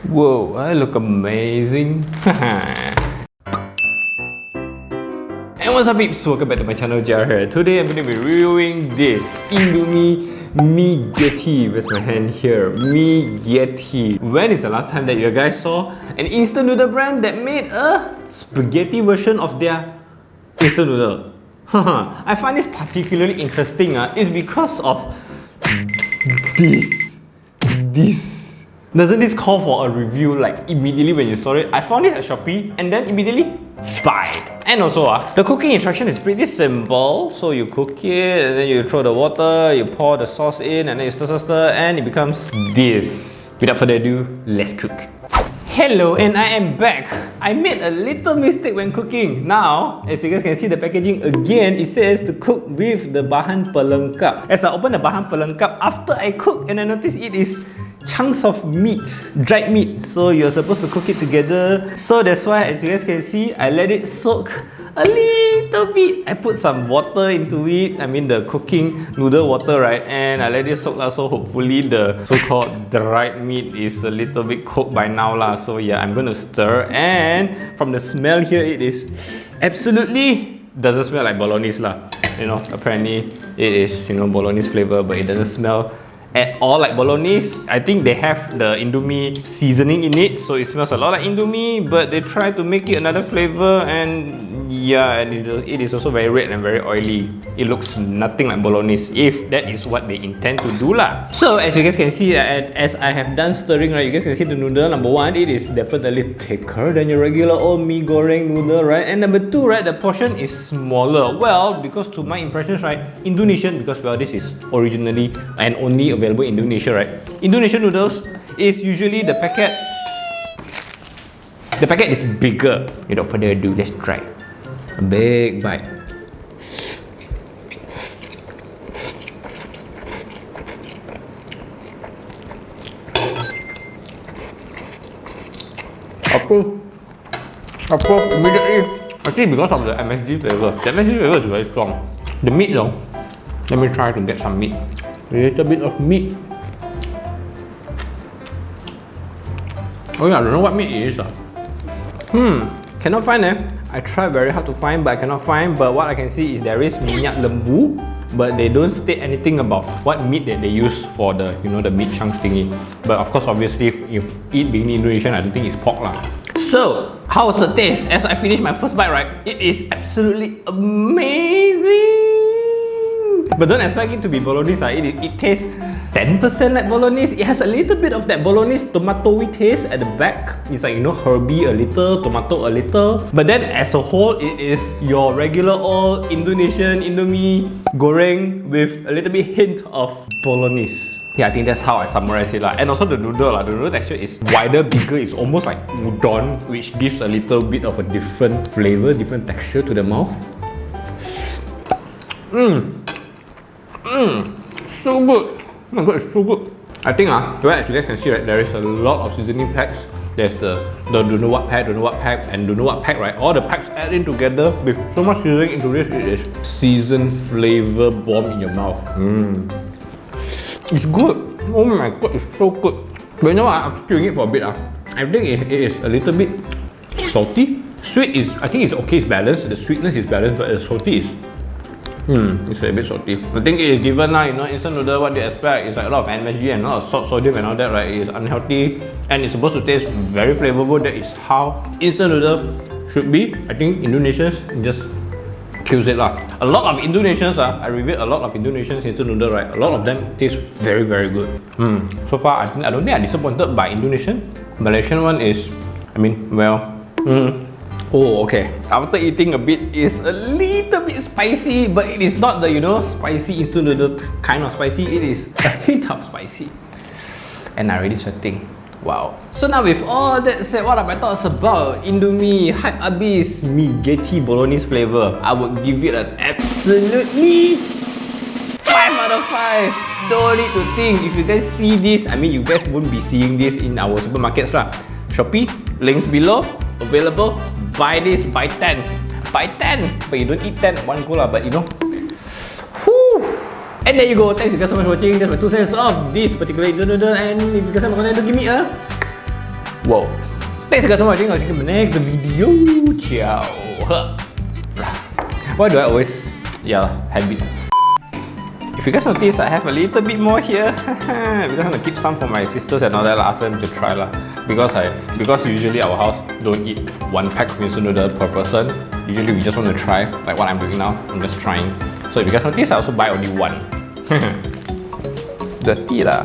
Whoa, I look amazing. And what's up peeps, welcome back to my channel, JR here. Today I'm going to be reviewing this Indomie MIEGHETTI. Where's my hand here? MIEGHETTI. When is the last time that you guys saw an instant noodle brand that made a spaghetti version of their instant noodle? I find this particularly interesting. It's because of this. Doesn't this call for a review like immediately when you saw it? I found this at Shopee and then immediately buy. And also, the cooking instruction is pretty simple. So you cook it and then you throw the water, you pour the sauce in and then you stir and it becomes this. Without further ado, let's cook. Hello, and I am back. I made a little mistake when cooking. Now, as you guys can see the packaging again, it says to cook with the bahan pelengkap. As I open the bahan pelengkap, after I cook and I notice it is chunks of meat, dried meat. So you're supposed to cook it together. So that's why, as you guys can see, I let it soak a little bit. I put some water into it. I mean the cooking noodle water, right? And I let it soak so hopefully the so-called dried meat is a little bit cooked by now lah. So yeah, I'm gonna stir, and from the smell here, it is absolutely doesn't smell like bolognese lah. You know, apparently it is, you know, bolognese flavor, but it doesn't smell at all like bolognese. I think they have the Indomie seasoning in it, so it smells a lot like Indomie, but they try to make it another flavor, and yeah, and it is also very red and very oily. It looks nothing like bolognese, if that is what they intend to do lah. So as you guys can see, as I have done stirring, right, you guys can see the noodle. Number one, it is definitely thicker than your regular old mee goreng noodle, right? And number two, right, the portion is smaller. Well, because to my impressions, right, Indonesian, because well, this is originally and only available in Indonesia, right? Indonesian noodles is usually the packet is bigger. Without further ado, let's try a big bite. Approve immediately. Actually, because of the MSG flavor. The MSG flavor is very strong. The meat though, let me try to get some meat. A little bit of meat. Oh yeah, I don't know what meat it is. Cannot find I tried very hard to find, but I cannot find. But what I can see is there is minyak lembu, but they don't state anything about what meat that they use for the, you know, the meat chunks thingy. But of course, obviously, if it being Indonesian, I don't think it's pork lah. So, how's the taste? As I finish my first bite, right, it is absolutely amazing. But don't expect it to be bolognese. It tastes 10% like bolognese. It has a little bit of that bolognese tomatoey taste at the back. It's like, you know, herby a little, tomato a little. But then as a whole, it is your regular old Indonesian Indomie goreng with a little bit hint of bolognese. Yeah, I think that's how I summarize it lah. And also the noodle lah. The noodle texture is wider, bigger. It's almost like udon, which gives a little bit of a different flavor, different texture to the mouth. So good. Oh my god, it's so good. I think well, as you guys can see, right, there is a lot of seasoning packs. There's the don't know what pack, and don't know what pack, right? All the packs add in together with so much seasoning into this. It is seasoned flavor bomb in your mouth. It's good. Oh my god, it's so good. But you know what? After chewing it for a bit, I think it is a little bit salty. Sweet is, I think it's okay, it's balanced. The sweetness is balanced, but the salty is it's a bit salty. I think it is given now, you know, instant noodle, what they expect is like a lot of MSG and a lot of salt, sodium and all that, right? It is unhealthy and it's supposed to taste very flavorful. That is how instant noodle should be. I think Indonesians just kills it lah. A lot of Indonesians, I reviewed a lot of Indonesians instant noodle, right? A lot of them taste very, very good. So far, I don't think I'm disappointed by Indonesian. Malaysian one is, I mean, well, oh, okay. After eating a bit, it's a little bit spicy, but it is not the, you know, spicy instant noodle kind of spicy. It is a hint of spicy. And I'm already sweating. Wow. So now with all that said, what are my thoughts about Indomie Hype ABIS MIEGHETTI Bolognese flavor? I would give it an absolutely 5 out of 5. Don't need to think. If you guys see this, I mean, you guys won't be seeing this in our supermarkets lah. Shopee, links below, available. Buy this, buy 10. Buy 10, but you don't eat 10 at one go lah, but you know. Whew. And there you go. Thanks you guys so much for watching. That's my 2 cents of this particular noodle. And if you guys have a comment, give me a Whoa. Thanks guys so much for watching. I'll see you in the next video. Ciao. Why do I always... Yeah, habit. If you guys notice, I have a little bit more here. Because I'm gonna keep some for my sisters and all that. I'll ask them to try lah. Because usually our house don't eat 1 pack of instant noodle per person. Usually we just want to try, like what I'm doing now. I'm just trying. So if you guys notice, I also buy only 1. Dirty lah.